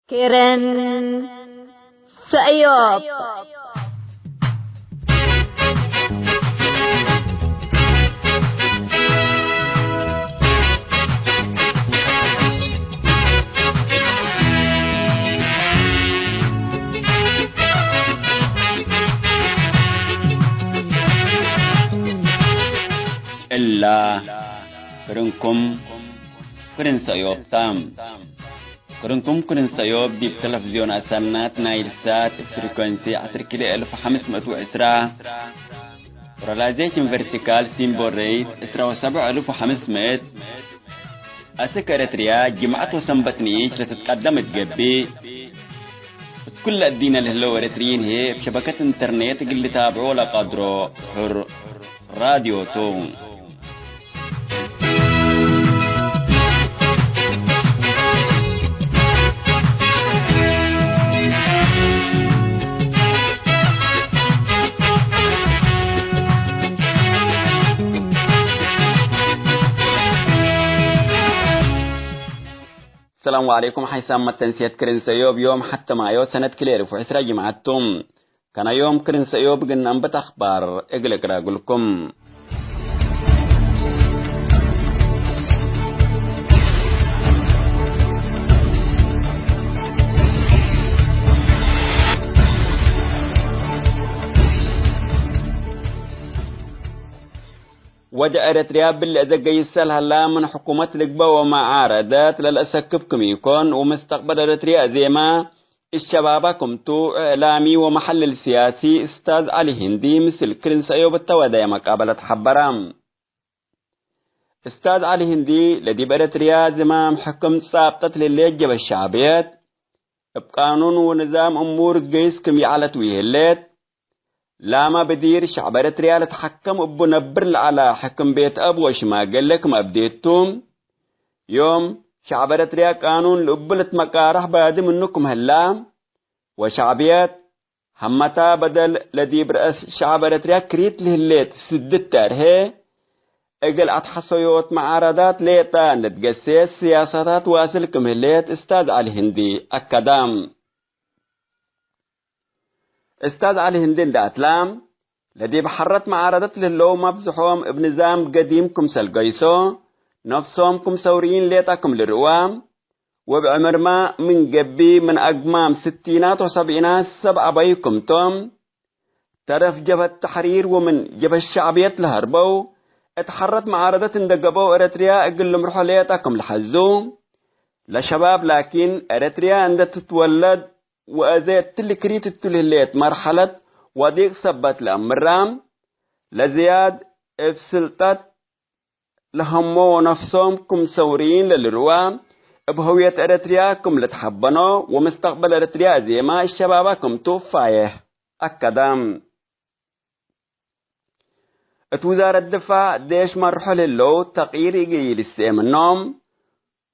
كيرن سأيوب إلا كرنكم كرن سأيوب تام كرنكم كرن سأيوب دي بتلفزيون أسالنات نايل سات فريكونسي 10510 ورلازيشن فيرتيكال سيمبول ريت 17500 أسكرتريا جمعة وسنبتنيش لتتقدم تقبي كل الدين الهلو ورترين هي بشبكة انترنت اللي تابعوا لقدرو حر راديو تون السلام عليكم. حيسام متنسيت كرن سيوب يوم حتى معيو سنة كلير في عسرة جمعتم كان يوم كرن سيوب قلنا انبت اخبار اقلق راقلكم. وجاء إريتريا بالأذى يسال هلا من حكومة القبة ومعارضات للأسكبكم يكون ومستقبل إريتريا زي ما الشباب كمتو إعلامي ومحلل سياسي أستاذ علي هندي مثل كرن سأيوب التوادى مقابلة حبرام. أستاذ علي هندي لدي بإريتريا زمام حكم صابتة للجبة الشعبيات بقانون ونظام أمور قيس كم يعلتويه الليت لاما بدير شعب إريتريا تحكم أبو نبرل على حكم بيت أب وشما قال لك ما بديتم يوم شعب إريتريا قانون لأبلت مقارح بعد منكم هلا وشعبيات همتا بدل لدي برأس شعب إريتريا كريت لهليت سدت تارهي اقل اتحصيوت معارضات ليتا نتقسيس سياسات واسلكم هليت استاذ علي هندي أكدام. استاذ علي هندين داتلام لدي بحرت معارضة للو مبزحوم ابن زام قديمكم سلقيسو نفسهم ثوريين ليتاكم للروام وبعمر ما من قبي من أقمام ستينات وسبعينات 7 بيكم توم ترف جبهة التحرير ومن جبهة الشعبية لهربو اتحرت معارضة اندقبو إريتريا اقل مرحو ليتاكم لحزو لشباب لكن إريتريا عند تتولد وأزيت تلي كريت التلهليت مرحلة وضيق سبت لأمرام لزياد افسلتت لهمو نفسهم كم ثوريين للروام بهوية إريتريا كم لتحبنو ومستقبل إريتريا زي ما الشباب كم توفايه أكدام. وزارة الدفاع ديش مرحل اللو تغيير يجي للسيم النوم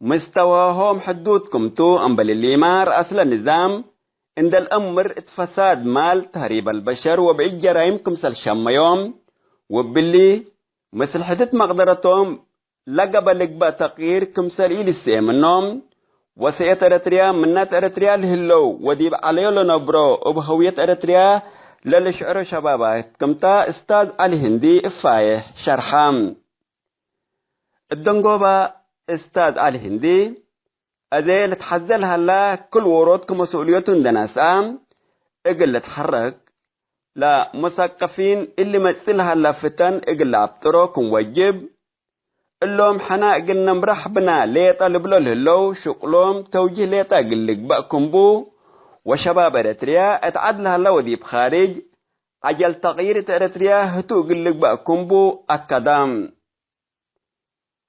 مستواهم حدودكم تو أنبل الليمار أصل النظام عند الأمر اتفساد مال تهريب البشر وبعيد جرائمكم سلشم يوم وباللي مثل حدث مقدرتهم لقب لقبة تغيير كمسل للسيم النوم وسيئة إريتريا منات إريتريا لهلو وديب عليه لنبرو وبهوية إريتريا للشعر شبابات كمتا استاذ علي هندي افايه شرحام. الدنقوبة استاذ علي هندي أذي لتحزل هلا كل ورودكم مسؤوليتون دناسام اقل تحرك لا مثقفين اللي مثل هلا فتن اقل عبتروكم وجب اللهم حنا قلنا مرحبنا ليتا لبلول هلو شقلهم توجيه ليتا قلق بأكم بو وشباب إريتريا اتعدل هلا وديب خارج عجل تغيير إريتريا هتو قلق بأكم بو أكدام.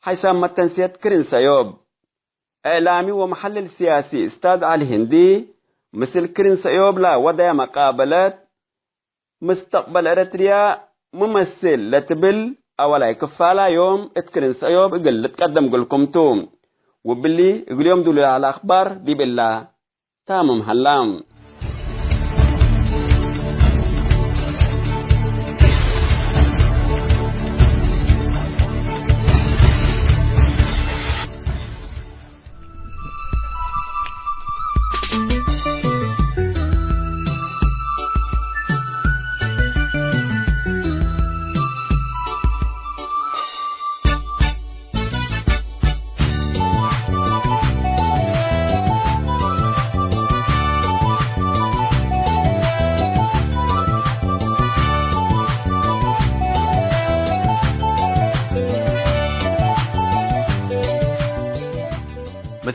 حيسام متنسيت كرن سيوب إعلامي ومحلل سياسي استاذ علي هندي مثل كرن سيوب لا وضع مقابلات مستقبل إريتريا ممثل لتبل أولا كفالا يوم اتكرن سيوب اقل تقدم قلكم توم وباللي يقول يوم دولي على أخبار دي بالله تامم هلام.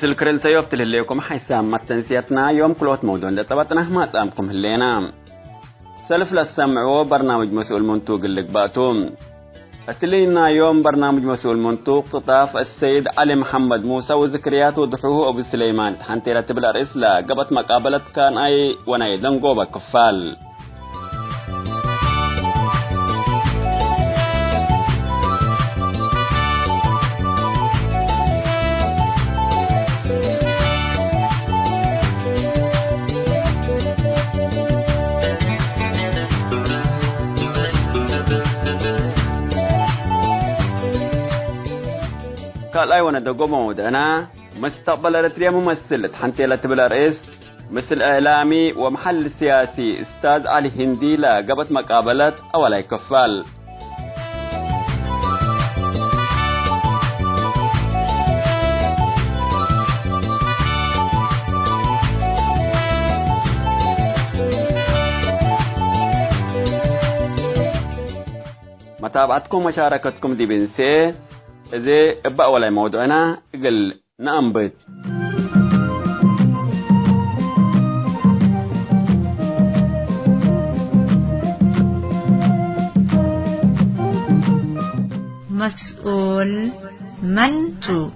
مثل كرن سيوفتل الليكم حيسام تنسيتنا يوم كل وقت موضوع لطبطنا ما تامكم هلينا سلف للسمعوا برنامج مسؤول منطوق اللي قباتهم اتلينا يوم برنامج مسؤول منطوق تطاف السيد علي محمد موسى وذكريات وضحوه ابو سليمان حنتي رتب الرئيس لا قبت مقابلة كان اي وناي دنقو بكفال قال أيوة ندقوم ودنا مستقبل الرتريا ممثل حنتي لتبل الرئيس مثل إعلامي ومحل سياسي أستاذ علي هندي لا قبت مقابلات أولا يكفال متابعتكم ومشاركتكم دي بنسي إذا أبقى ولا موضوعنا قل نأمبت مسؤول منطوق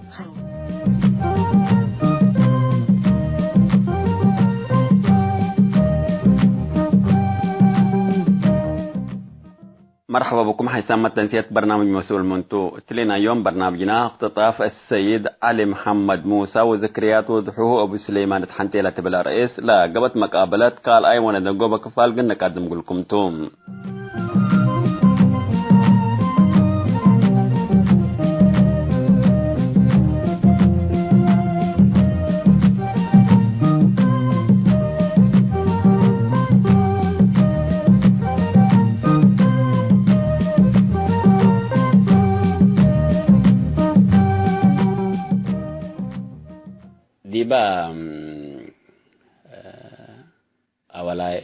مرحبا بكم حيسام تنسية برنامج مسؤول منطوق تلينا يوم برنامجنا اختطاف السيد علي محمد موسى وذكريات وضحوه ابو سليمان تحنتي لتبلا رئيس لا قبت مقابلات قال اي وانا دنقو بكفال قلنا قدم قلكم توم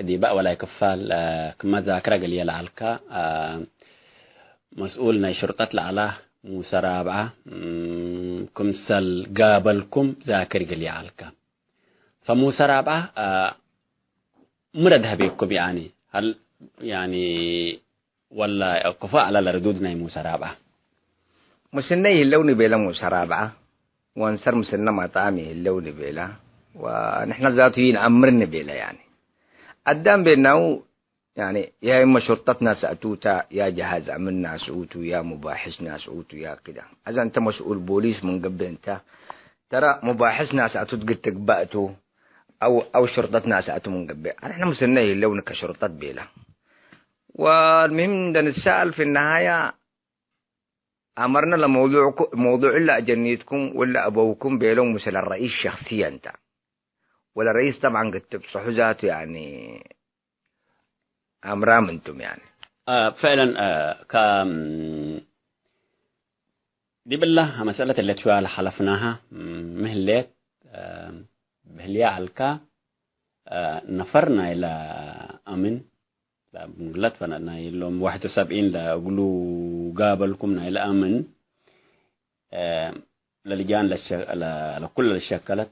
ديبا ولا كفال كما ذاكر قال يلا علكا مسؤولنا شرطة العلا موسى رابعة كمسل قابلكم ذاكر قال يا علكا فموسى رابعة مردها بيكم يعني هل يعني ولا كفاء على ردودنا موسى رابعة مسني اللون بيلا موسى رابعة وانصر مسنا ما طعمي اللون بيلا ونحن ذاتين أمرنا بيلا يعني قدام بينه يعني يا إما شرطتنا سأتوتا يا جهاز أمننا سأوتو يا مباحثنا سأوتو يا كده إذا أنت مسؤول بوليس من قبل أنت ترى مباحثنا سأتو تقتك بأتو أو شرطتنا سأتو من قبل نحن مسنيه اللون كشرطة بيلا والمهم ده نتسأل في النهاية أمرنا لموضوع إلا أجنيتكم ولا أبوكم بيلون مثل الرئيس شخصيا أنت ولا الرئيس طبعا قد تبصحوا ذاته يعني أمرام أنتم يعني فعلا دي بالله مسألة اللي شوال حلفناها مهلت بهليا علكا نفرنا إلى أمن لا فنا يلوم 71 لا قولوا قابلكمنا إلى أمن للجان لكل الشكلات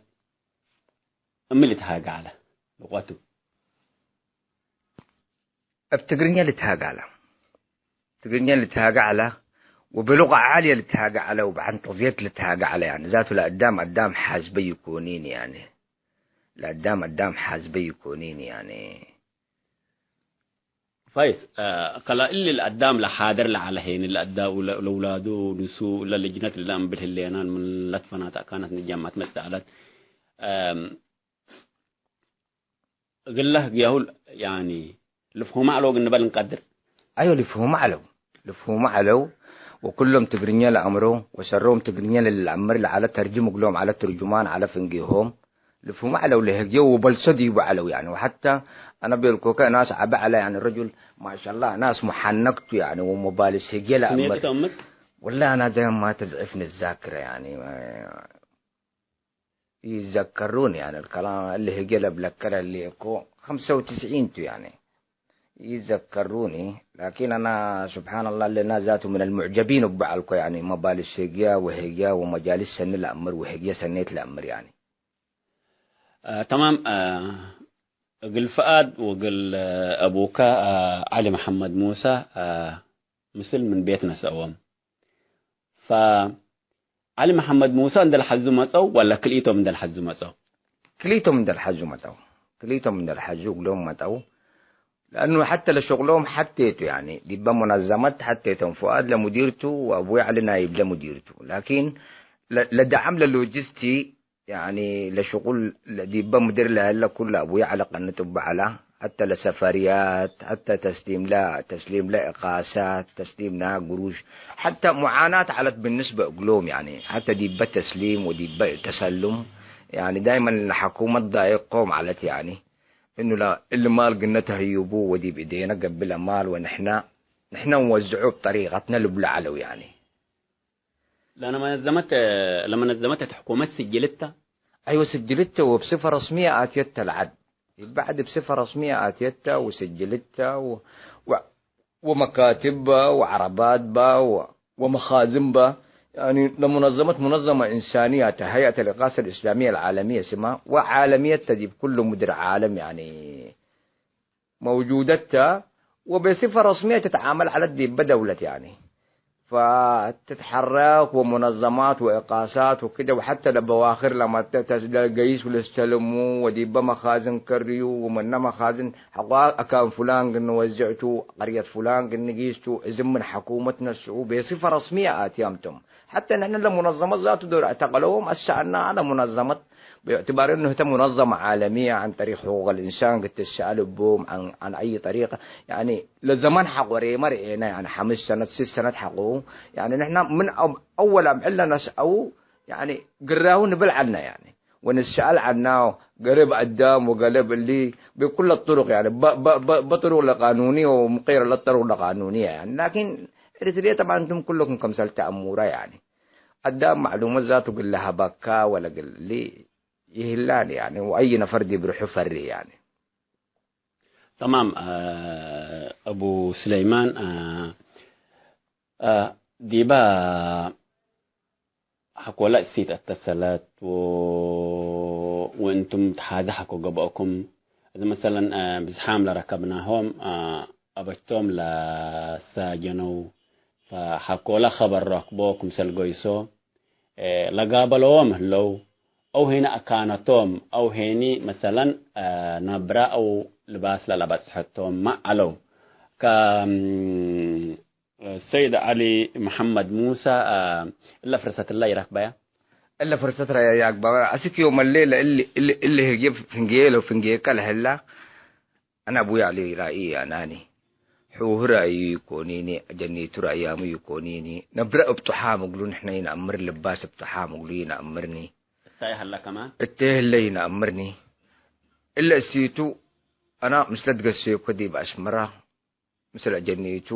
أملي تهاجع على لغته افتقرني اللي تهاجع على وبلغة عالية اللي تهاجع على وبعن تضييق اللي تهاجع على يعني ذاته لقدام حاسبي يكونين يعني لقدام حاسبي يكونين يعني فايس قلا اللي القدام لحاضر لعلى هين اللي أداء لأولاده نسو للجنات اللي أم بالهلينان من لطفنات كانت نجمعت متعلت قل له يقول يعني لفهم علو قلنا بل نقدر أيوة لفهم علو وكلهم تقرنيا لأمره وشرهم تقرنيا للأمر على ترجمة كلهم على ترجمان على فنجيهم لفهم علو لهجو وبلصدي وعلو يعني وحتى أنا بيلكوكا ناس عبا على يعني الرجل ما شاء الله ناس محنكت يعني ومبالس هجي لأمر والله أنا زي ما تزعفني الذاكرة يعني يذكروني يعني الكلام اللي هجي لبلكرة اللي يكو 95 يعني يذكروني، لكن أنا سبحان الله لنا ذاته من المعجبين ببعلكو يعني مبالي الشيقيا وهيقيا ومجالس سنة الأمر وهيقيا سنة الأمر يعني. تمام. قل فؤاد وقل أبوك علي محمد موسى مثل من بيتنا سوام. فعلي محمد موسى عند الحج مصو ولا كليتهم عند الحج مصو؟ كليتهم عند الحج مصو، كليتهم عند الحج وقلهم مصو، لأنه حتى لشغلهم حتيته يعني ديبا منظمات حتيتهم فؤاد لمديرته وأبوي علي نايب لمديرته، لكن لدعم للوجستي يعني لشغل ديبا مدير لها كل أبوي على قناة على حتى لسفريات، حتى تسليم لا إقاسات، تسليم لا قروش، حتى معاناة علت بالنسبة قلوم يعني، حتى ديبا تسليم وديبا تسلم يعني دائما الحكومة ضايق قوم علت يعني إنه لا اللي مال قلنته هيبوه ودي بإيدينا قبل مال ونحن نوزعوه بطريقتنا لبلعلو يعني. لما نظمت الحكومة سجلتها. أيوة سجلتها وبصفة رسمية آتيتها العد، بعد بصفة رسمية آتيتها وسجلتها ومكاتبها وعربات با ومخازن با يعني منظمة إنسانية هيئة الإغاثة الإسلامية العالمية اسمها، وعالمية تجيب كل مدير عالم يعني موجودتها وبصفة رسمية تتعامل على الدين بدولة يعني، فتتحرك ومنظمات وإقاسات وكده، وحتى لبواخر لما تجيس ويستلموا وديبا مخازن كريو ومن مخازن حقا كان فلان قلنا وزعتوا قرية فلان قلنا قيستوا إذن من حكومتنا السعودية بصفة رسمية آتيامتم، حتى نحن لمنظمة ذات دور اعتقلوهم أسعنا على منظمة باعتبار انه هي منظمة عالمية عن طريق حقوق الانسان قد تسأل بهم عن اي طريقة يعني لزمان حق مرئينا يعني 5 سنة 6 سنة حقوه يعني نحن من اول عملنا نسأو يعني قراهون بالعنا يعني ونسأل عنه قريب قدام وقريب اللي بكل الطرق يعني بطرق لقانونية ومقيرة للطرق لقانونية يعني، لكن اريتريا طبعا انتم كلكم كمسلت امورا يعني قدام معلومات ذاته قل لها بكا ولا قل لي يهلان يعني وأي نفر دي بروحه فري يعني. تمام. أبو سليمان ديبا حكوا لا سيت اتصالات وانتم تحادحكوا قبأكم إذا مثلا بزحام لركبناهم أبجتم لساجنوا فحكوا لا خبر ركبوكم سلقويسو لقابلوهم لو أو هنا أكانتهم أو هني مثلا نبرة أو لباس للبس حتهم ما علو السيد علي محمد موسى إلا فرصة الله يركبها إلا فرصة الله يركبها أسيك يوم الليلة اللي هيجيب فنجيل وفنجيك هلا أنا أبوي علي رأيي أناني حو رأيي يكونيني جنيت رأيامي يكونيني نبرة بتحام يقولون إحنا ينأمر لباس بتحام يقولون ينأمرني هلا كمان التيه اللي ينأمرني إلا سيتو أنا مثل تقسيو كدي بأسمرة مثل أجنيتو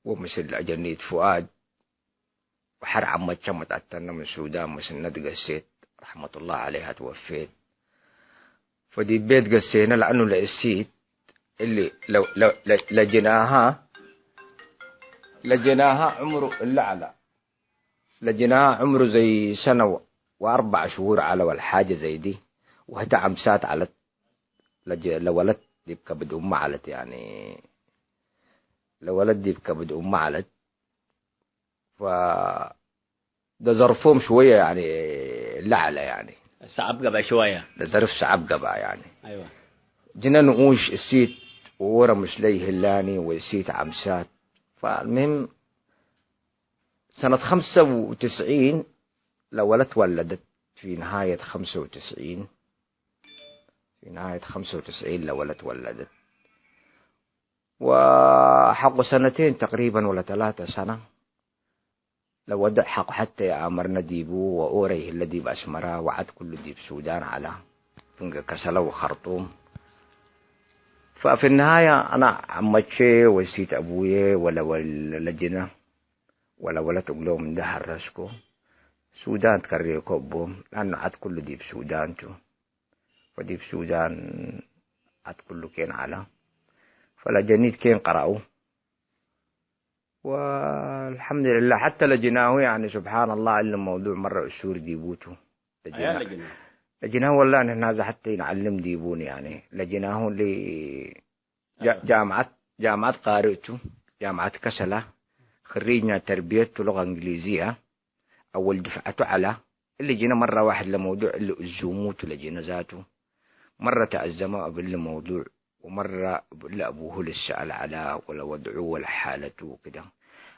ومثل أجنيت فؤاد وحر عمد شمت أتنا من السودان مثل ندقسيت رحمة الله عليها توفيت فدي بيت قسينا لأنه لأسيت اللي لو لجناها عمره إلا على لجناها عمره زي سنة و4 شهور على والحاجة زي دي وهتا عمسات على لولد دي بكبد أم علت يعني لولد دي بكبد أم علت ف ده ظرفهم شوية يعني لعلة يعني صعب قبا شوية ده ظرف صعب قبا يعني أيوة جنا نقوش السيت وورا مش ليه هلاني والسيت عمسات فالمهم سنة 95 لولد ولدت في نهاية 95 لولد ولدت وحق 2 تقريبا ولا 3 سنة لو حق حتى يأمرنا ديبو وأوريه الذي بأسمرا وعد كل ديب سودان على فنجا كسلا وخرطوم. ففي النهاية أنا عمتشي وسيت أبوي ولا لجنة ولا تقولوا من ده حرسكو سودان تكريكو بوم لأنه عد كل ديب سودان تو فديب سودان عد كله كين على فالجنيد كين قرأوا، والحمد لله حتى لجناه يعني سبحان الله إلا موضوع مرة أسور ديبوتو لجناه والله نحن حتى نعلم ديبون يعني لجناه جامعة قارئته جامعة كسلة خريجنا تربية لغة إنجليزية أول دفعته على اللي جينا مرة واحد لموضوع اللي الزوموت لجينا ذاته مرة تعزموا قبل الموضوع ومرة لأبوه للسأل على ولا وضعوه ولا حالته وكده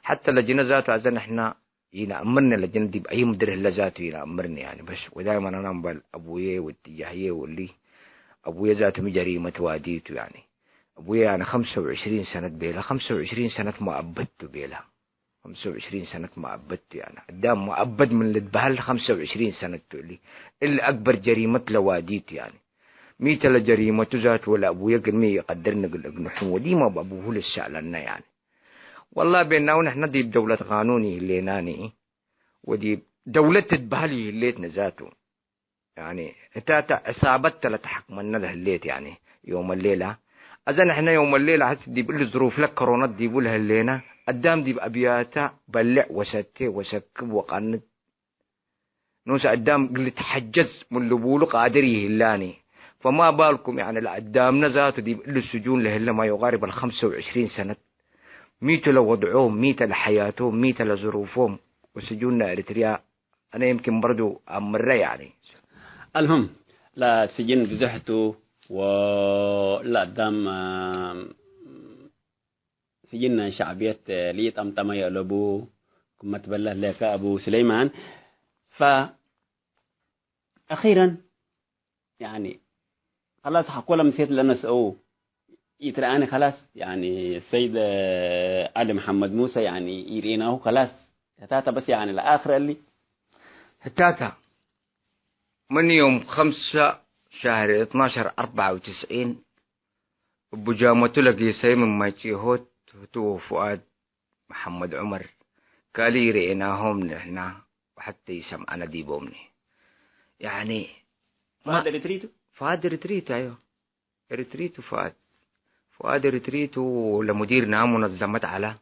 حتى لجينا ذاته أذن إحنا ينأمرنا لجينا دي بأي مدره لذاته ينأمرني يعني بس ودائما أنا نبال أبويا واتجاهيه واللي أبويا ذاته مجريمة واديته يعني أبويا أنا 25 سنة بيلا 25 سنة ما أبدت بيلا 25 سنة ما أبدت يعني قدام ما أبد من الدبهل 25 سنة تقولي إلا أكبر جريمة لواديت يعني ميت لجريمة ذات ولا أبويا قلمي يقدرنا قل نحن ودي ما بأبوه للسألنا يعني والله بيننا ونحن دي بدولة قانوني اللي ناني ودي دولة تدبهلي الليت نزاته يعني هتاتا إصابت لتحكمنا له الليت يعني يوم الليلة أذن إحنا يوم الليلة حس دي بقول ظروف لك كورونا دي بقولها اللينا قدام دي بأبياتا بلع وستي وسكب وقند نوسى قدام قلت حجز من اللي بقوله قادر يهلاني فما بالكم يعني لقدام نزاته دي بقول السجون له ما يقارب 25 سنة ميتة لوضعهم ميتة لحياتهم ميتة لظروفهم وسجوننا إريتريا أنا يمكن برضو أمر يعني المهم لا سجن بزحته ولا قدام سجن شعبية ليت أمتما يقلبوا كما تبله لك أبو سليمان فأخيرا يعني خلاص حقولا مسيت لنا سأو يترآني خلاص يعني السيد علي محمد موسى يعني يريناه خلاص هتاتا بس يعني الآخر اللي هتاتا من يوم 5 شهر 12/94 بجامته لقي سيم مايتيهوت هو فؤاد محمد عمر قال رئيناهم نحن وحتى يسمعنا ديبومني يعني فؤاد ريتريتو أيوه ريتريتو فؤاد ريتريتو لمدير نام منظمة على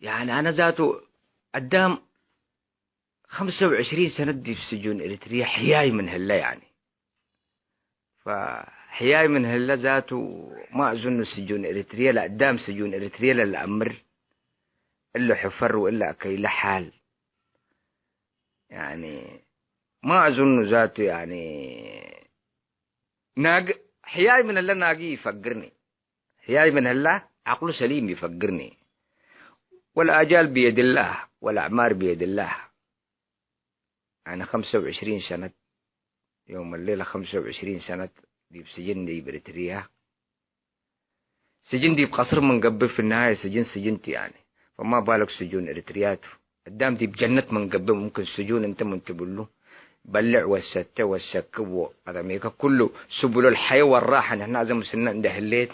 يعني أنا ذاته قدام 25 سنة دي في سجون إريتريا حياي من هلا يعني فحياي من هلا ذاته ما أظن سجون إريتريا لقدام سجون إريتريا للأمر إلا حفر وإلا كي حال يعني ما أظن ذاته يعني حياي من هلا ناقي يفكرني حياي من هلا عقله سليم يفكرني والآجال بيد الله والأعمار بيد الله يعني 25 سنة يوم الليلة 25 سنة دي بسجن دي بريتريا سجن دي بقصر من قبل في النهاية سجنتي يعني فما بالك سجون إريتريات قدام دي بجنة من قبل ممكن سجون انت منتبه له بلع والستة والسكب هذا ميكا كله سبل الحياة والراحة نحن لازم سنة اندهليت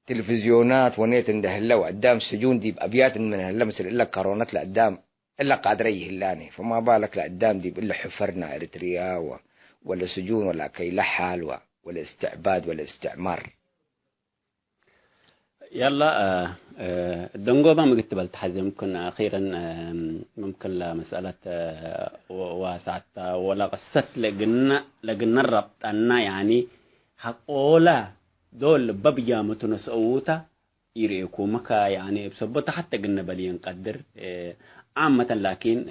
تلفزيونات ونيت اندهلا وقدام سجون دي بأبيات من هلا مثل إلا كارونات لقدام إلا قادريه هلاني فما بالك لقدام دي إلا حفرنا إريتريا ولا سجون ولا كي حال ولا استعباد ولا استعمار يلا الدنجو ما مكتب التحدي ممكن أخيرا ممكن لمسألة واسعة ولا قصت لقنا الربط أن يعني حقولا دول ببجامة نسأوتا يريكو مكا يعني بسبب حتى قلنا بلي نقدر عامة لكن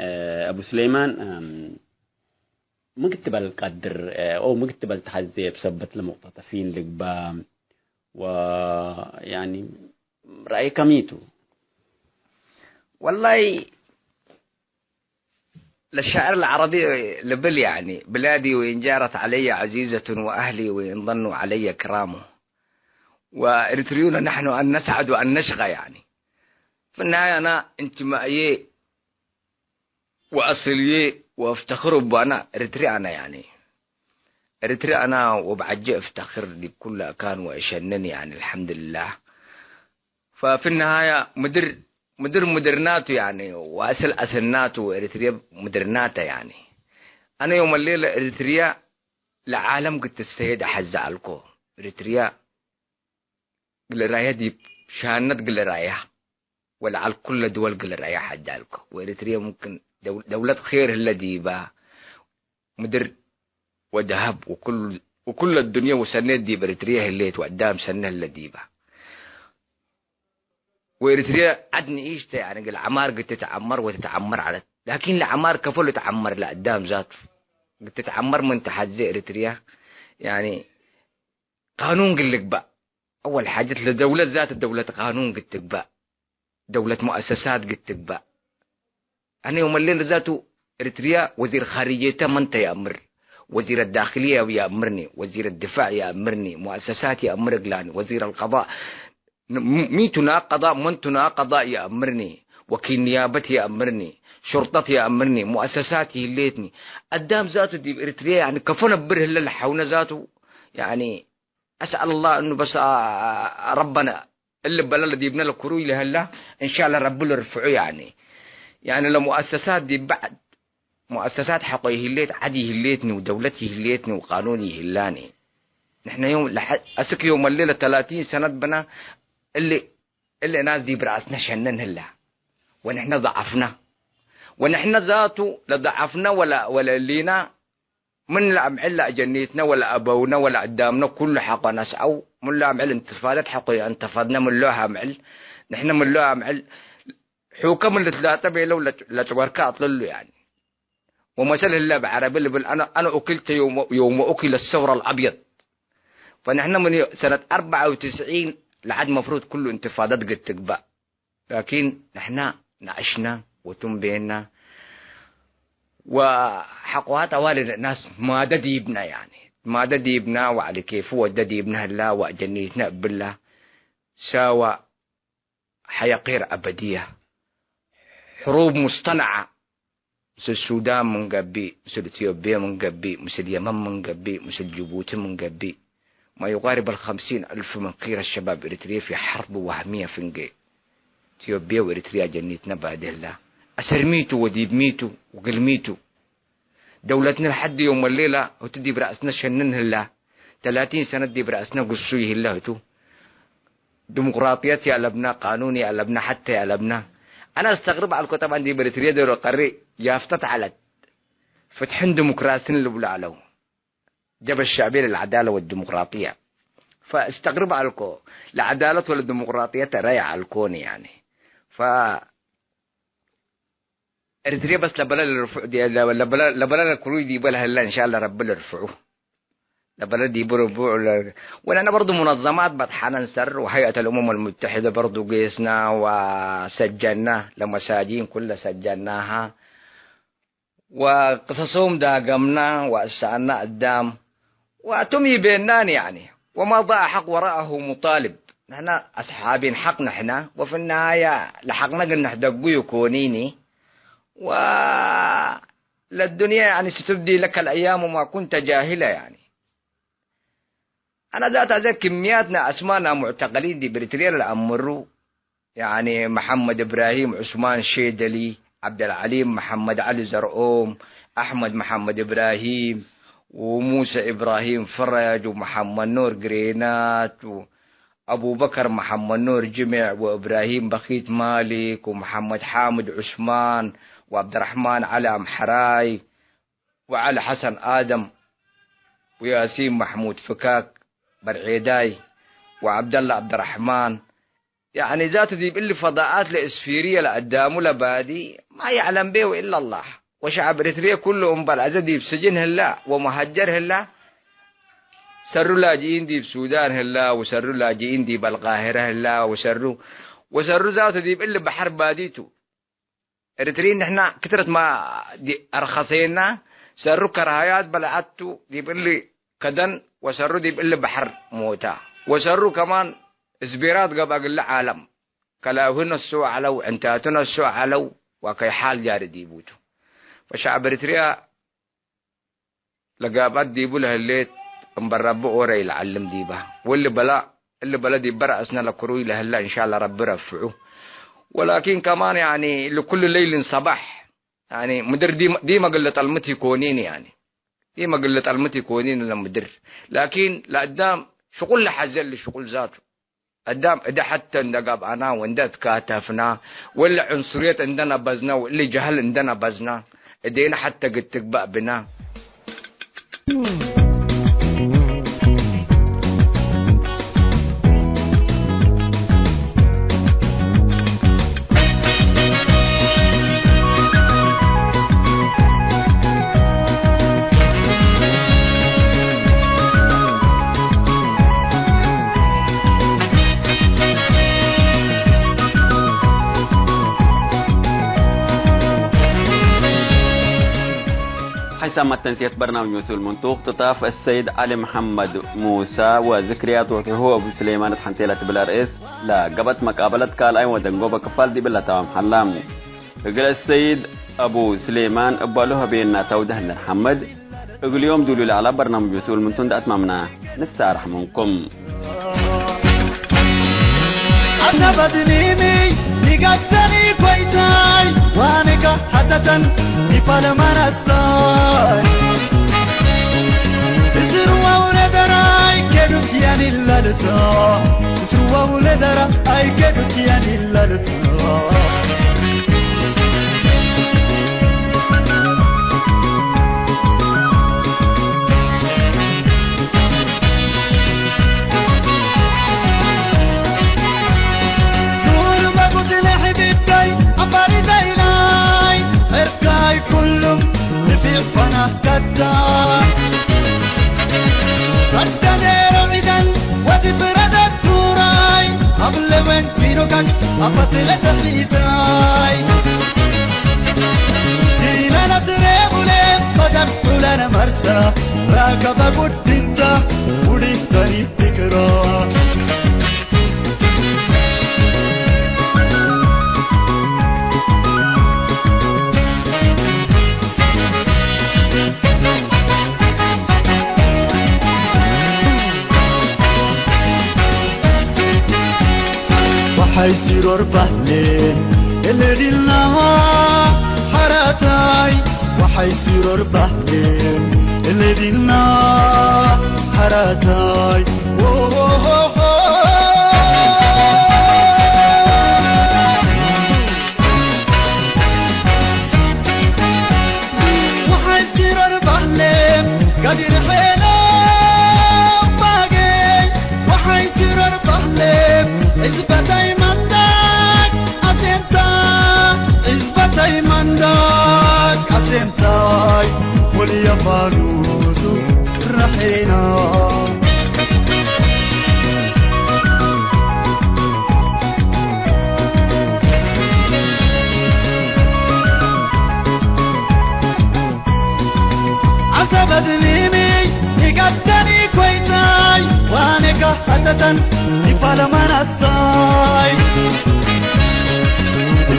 أبو سليمان مكتب القدر أو مكتب التحدي بسبب المقتطفين لقبام ويعني رأيك ميتو والله للشاعر العربي لبل يعني بلادي وإن جارت علي عزيزة وأهلي وإن ظنوا علي كرامه وإريتريون نحن أن نسعد وأن نشغى يعني في النهاية أنا انتمائي وأصلي وافتخر بأنا إريتري أنا يعني إريتري أنا وبعجي افتخر دي بكل كان وإشنني يعني الحمد لله ففي النهاية مدرناته يعني وأسل أسلناته وإريتريا مدرناته يعني أنا يوم الليلة إريتريا لعالم قلت السيد أحزعلكو إريتريا قل رايا دي شانت قل رايا ولا على كل دول قل رايا حجالكم وإريتريا ممكن دولة خير الذي با مدر وذهب وكل الدنيا وسنة دي بإريتريا اللي وقدام سنة الذي با وإريتريا عدني إيش يعني العمار قد تتعمر وتتعمر على لكن العمار كفل تعمر لقدام ذاته قد تتعمر من تحت زي إريتريا يعني قانون قل لك بقى أول حاجة لدولة ذات الدولة قانون قد تقبأ دولة مؤسسات قد تقبأ أنا يوم الليل ذاته إريتريا وزير خارجيته من يأمر وزير الداخلية يأمرني وزير الدفاع يأمرني مؤسسات يأمر قلاني وزير القضاء ميتنا قضاء منتنا قضاء يأمرني وكيل نيابتي يأمرني شرطتي يأمرني مؤسساتي الليتني قدام ذاته دي إريتريا يعني كفنا بره اللي حونا ذاته يعني أسأل الله إنه بس ربنا اللي بلا دي يبنى له كروي لهلا إن شاء الله رب له رفعه يعني لو مؤسسات دي بعد مؤسسات حقيه الليت عدي هليتني ودولتي هليتني وقانوني هلاني نحن يوم أسك يوم الليلة 30 سنة بنا اللي ناس دي برأسنا شنن هلا ونحن ضعفنا ونحن ذاته لضعفنا ولا لينا من لا معلا جنيتنا ولا أبونا ولا قدامنا كل حق نسعوا من لا معل انتفاضات حقي انتفضنا من لها معل نحن من لها معل حكم اللي ثلاثة بيلو لا توركا أطللوا يعني ومثل الله بعربي اللي أنا أكلت يوم أكل الثور الأبيض فنحن من سنة 94 لعد مفروض كل انتفاضات قد تقبأ لكن نحن نعشنا وتنبينا وحقوات والد الناس ما دديبنا يعني ما دديبنا وعلى كيف هو دديبنا الله وجنيتنا بالله ساوى حيقير أبدية حروب مصطنعة مثل السودان من قبي مثل إثيوبيا من قبي مثل اليمن من قبي مثل جيبوتي من قبي ما يقارب 50,000 من قير الشباب إريتريا في حرب وهمية فنجي إثيوبيا وإريتريا جنيتنا بعد الله أسرميتو وديبميتو وقلميتو دولتنا لحد يوم الليلة وتدي برأسنا شننه الله 30 سنة دي برأسنا قصويه الله تو ديمقراطيتي على ابنا قانوني على ابنا حتى على ابنا أنا استغرب على الكتب عندي بريتريا دور القري يافتت على فتحن ديمقراطيين اللي بلا علو جاب الشعبية للعدالة والديمقراطية فاستغرب على الكو العدالة والديمقراطية ترايع على الكون يعني ف إريتريا بس لبلا الرفع دي لبلا الكروي دي بلا هلا إن شاء الله رب يرفعوه لبلا دي بربوع ولأنا برضو منظمات بطحنا نسر وهيئة الأمم المتحدة برضو قيسنا وسجلنا لمساجين كلها سجلناها وقصصهم داقمنا وأسألنا قدام وأتمي بيننا يعني وما ضاع حق وراءه مطالب نحن أصحابين حق نحن وفي النهاية لحقنا قلنا حدقوا يكونيني وللدنيا يعني ستبدي لك الأيام وما كنت جاهلة يعني أنا ذات هذا كمياتنا أسمانا معتقلين دي بريتريا الأمرو يعني محمد إبراهيم عثمان شيدلي عبد العليم محمد علي زرقوم أحمد محمد إبراهيم وموسى إبراهيم فرج ومحمد نور قرينات وأبو بكر محمد نور جمع وإبراهيم بخيت مالك ومحمد حامد عثمان وعبد الرحمن علي أمحراي وعلي حسن آدم وياسين محمود فكاك برعيداي وعبد الله عبد الرحمن يعني ذات دي باللي فضاءات لإسفيرية لقدامه لبادي ما يعلم به إلا الله وشعب إريتريا كلهم بالعزة دي بسجن هلا ومهجر هلا سروا لاجئين دي بسودان هلا وسروا لاجئين دي بالقاهرة هلا وسروا ذات دي باللي بحر باديتو إريتريين نحنا كترت ما دي أرخصينا سروا كراهيات بلعتو دي باللي كدن وسروا دي باللي بحر موتا وسروا كمان إسبيرات قبل العالم كلاهن السوء علو انتاتنا السوء علو وكي حال جاري ديبوتو فشعب إريتريا لقابات ديبو لها الليت مبربو أوري العلم ديبا واللي بلا دي برأسنا لكروي لها الله إن شاء الله رب رفعه ولكن كمان يعني لكل ليل صباح يعني مدر دي ما قلت المتي كونين يعني دي ما قلت المتي كونين لمدر لكن لقدام شغل لحزل شغل ذاته قدام إذا حتى ندقب أنا وندت كاتفنا ولا عنصرية عندنا بزنا واللي جهل عندنا بزنا إدينا حتى قد تقبأ بنا. حسام التنسيق برنامج مسؤول منطوق تطاف السيد علي محمد موسى وذكريات هو أبو سليمان حنتيلة بالرئيس لا قبت مقابلة قال أي ودنقوبة كفال دي بالله تمام حلام يقول السيد أبو سليمان أبالوها بيننا توده محمد يقول يوم دولوا على برنامج مسؤول منطوق أتمامنا نسارح منكم أنا بدنيمي نقصني كويتاي وانك حتى نفعل منستاي اسروا ولدراي كدوك يعني اللالتا اسروا ولدراي كدوك يعني اللالتا كلهم نفيق فنا كتا ردنا رميدان ودبرد التوراي قبل من فينوكك أفتل تفليتاي دينا نتريب لهم بدك لنا مرسا راكب قدنتا وديستاني فكرا حيصير أربعين اللي دلنا حراتاي وحيصير أربعين اللي دلنا حراتاي وحيصير أربعين قدر حينا باقي وحيصير أربعين إثبتاي مندك أسمتاي وليا فاروز رحينا عسبت ميمي يقدني كويتاي وانك حتى نفعل منستاي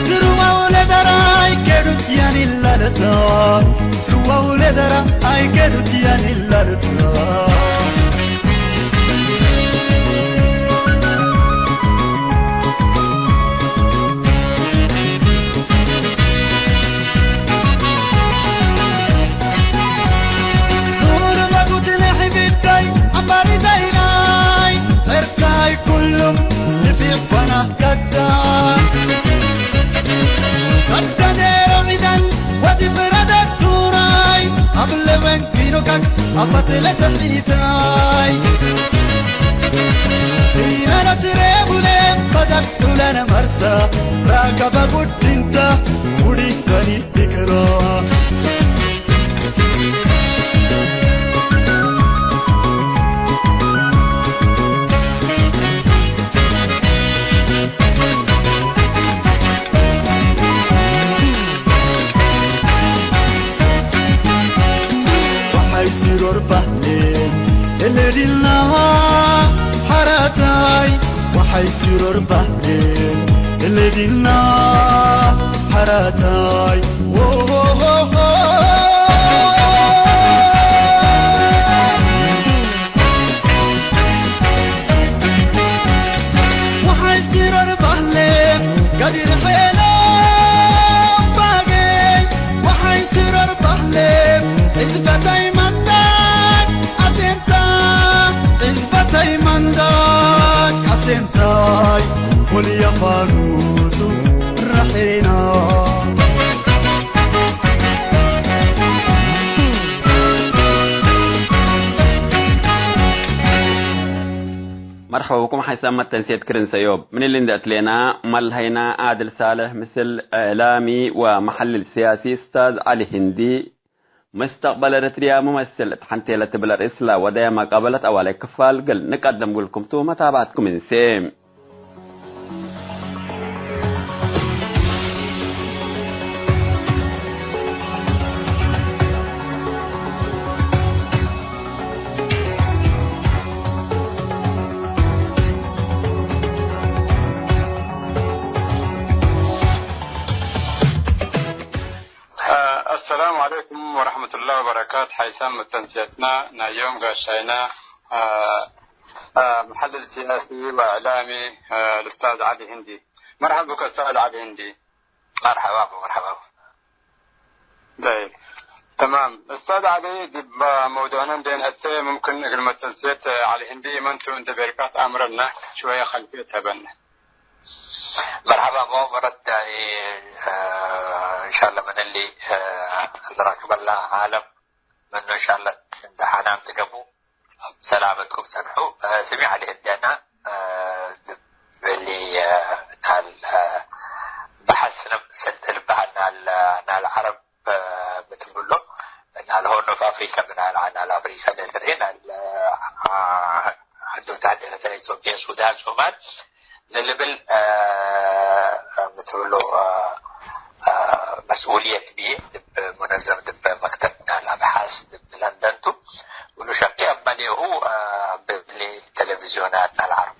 سروا ولدراي كدوك يعني اللالتا سروا ولدراي كدوك يعني اللالتا نور ما قلت لحبيبتي عمري زيناي غيركاي كلهم نفيق فنا كدا ودبرد التوراي قبل من فينوكك أفتل تفليتاي دينا نتريب لهم بدك لنا مرسا راكب قدنتا وديستاني فكرا اللي دلنا حراتاي وحيصير أربعين اللي دلنا حراتاي وحيصير أربعين قدر حينا باقي وحيصير أربعين إثبتاي مندك أسمتاي إثبتاي مندك أسمتاي مرحبا حيسمى التنسيق كرن سيوب من اللي ندأت لنا ملهينا عادل صالح مثل إعلامي ومحلل سياسي أستاذ علي هندي مستقبل إريتريا ممثل حنتيلة بلر إسلا ودايما قابلت أولي كفال قل نقدم لكم توما تابعتكم إنسيم السلام عليكم ورحمة الله وبركاته. حيسام تنسيتنا يوم قاشينا محلل سياسي وإعلامي الأستاذ علي هندي. مرحبا بك أستاذ علي هندي. مرحبا. طيب تمام أستاذ علي دي موضوعنا دين أتى ممكن كلمة تنسيت علي هندي منتو أنت بركات أمرنا شوية خلفيتها بنا. مرحبا مرت ان شاء الله من اللي راكب الله عالم منه ان شاء الله امتحانات تقبو سلامتكم سنحو سمع عليه الدنا اللي بحثنا سلسل بحثنا العرب بتقول له ان هون في افريقيا من على افريقيا للفرين عنده تعديل اثيوبيا السودان الصومال للبل بتقول له مسؤولية بيه منظمة مكتبنا الأبحاث بلندن ولو شقي أبني هو بالتلفزيونات العرب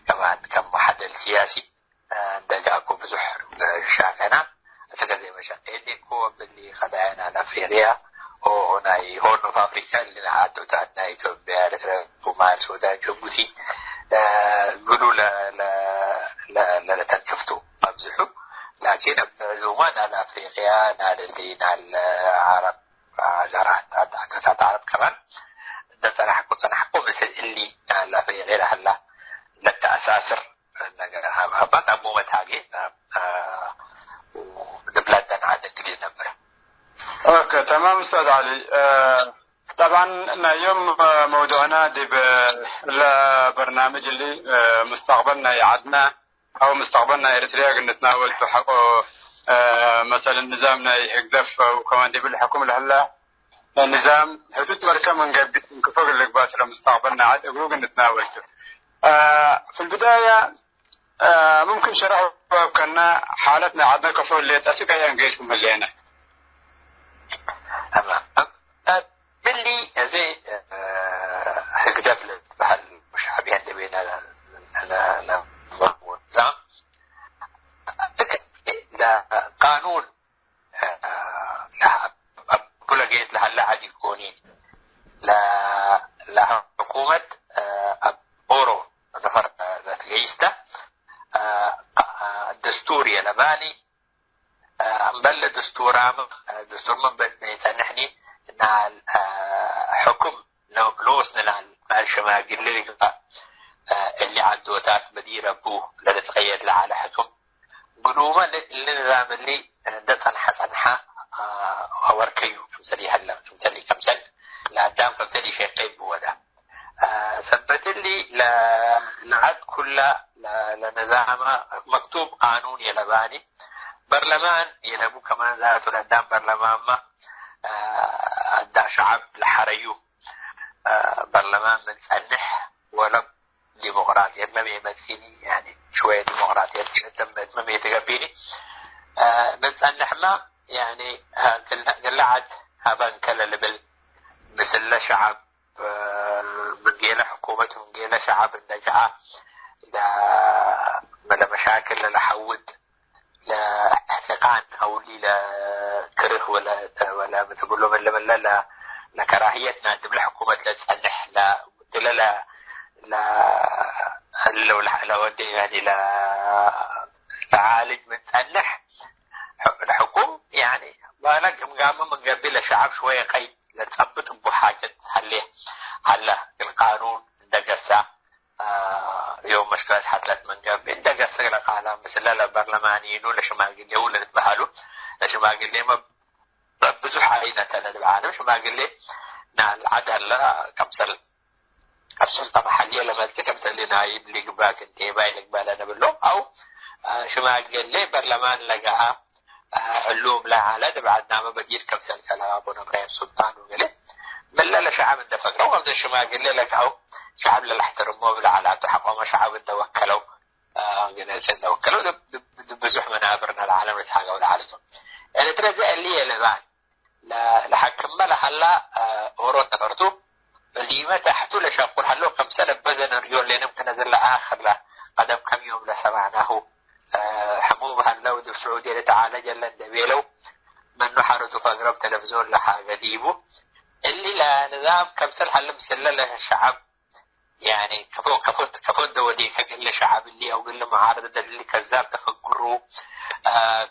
كمان كمحلل سياسي دقاكو بزحر شاكنا أتكلم زي ما شقيني كو باللي خدعنا الأفريقيا هنا هون في أفريقيا اللي عادوا تعدنا إثيوبيا إريتريا الصومال السودان جيبوتي قولوا لا تنكفتوا أبزحوا لكن زمان الأفريقيا نادلين العرب جرات عرب كمان ده سنحكوا مثل اللي الأفريقيا لهلا للتأساسر هبط أبو متاجي ودبلاتنا عاد كبير نبرة. أوكي تمام أستاذ علي. طبعا اليوم موضوعنا دي البرنامج اللي مستقبلنا يعدنا أو مستقبلنا إريتريا نتناول في حقه مثلا نظامنا يقدف وكمان دي بالحكومة لهلا النظام حدود مركب من قبل كفوق اللقبات لمستقبلنا عاد أقول نتناول في البداية ممكن شرحوا كنا حالتنا عدنا كفوق اللي تأسيق أيام جيشكم اللينا باللي زي هقدر بحال مشابه عند بينا لا نظام لا قانون لا كل جيت لهلا عاد يكونين لا حكومة أورو نفر ذات جيستا الدستور يلباني بل دستور من بيتنا نحني نال حكم نوصلنا نال شماغل اللي عدوتات مديرة بو لا تتغير لا على حكم قلوما النظام اللي دتن حسنها وركيو كمثلي هلا كمثلي كمثل لا دام كمثلي شيء قيب ودا ثبت لي لعد كلها لنظام مكتوب قانون يلباني برلمان يلبو كمان ذاته لدام برلمان ما أدى شعب لحريو برلمان من سنح ولا ديمقراطية ما بيمثلني يعني شوية ديمقراطية تمت ما بيتقبلني من سنح ما يعني قلعت هبان كلا لبل مثل شعب من جيل حكومته من جيل شعب النجعة إذا مشاكل لحود لا احتقان او لا كره ولا بتقول له لا كراهيتنا عند الحكومه لا تسنح لا لو يعني لا تعالج من تسنح الحكومه يعني بالك مقام من قبل شعب شويه قيد لتثبت بحاجه هلا القانون دقسا يوم مشكلة حصلت من قبل دقة سجل قالا مثل البرلمانيين ولا شماغلي ولا نتبهلوا شماغلي ما بزح عينة تلد بعالم شماغلي نال عدل كمسل السلطة محلية لما تكمسل لنايب لقباك انتباي لقبال أنا بلو أو شمال قال لي برلمان لقاها علوم لا على بعد نام بديل كمسل كلا أبونا إبراهيم سلطان وقال بلا لا شعب اندفق وقمت الشمال قال لي لك أو شعب لا احترموه بلا على تحقوا ما شعب اندوكلوا قلنا اندوكلوا بزح منابرنا العالم يتحقوا لعالتهم يعني ترى زي اللي لبان لحكم لها هلا أوروت نفرتو اللي ما تحتو لشاقول هلو كم سنة بدنا ريول لين يمكن نزل آخر له قدم كم يوم لسمعناه حموم هلا ودف سعودية تعالى جل دبيلو من نحرته فقرب تلفزيون لها قديمه اللي لا نظام كم سنة هلا مسلل له الشعب يعني كفو دودي كقل شعب اللي أو قل معارضة اللي كذاب تفكروا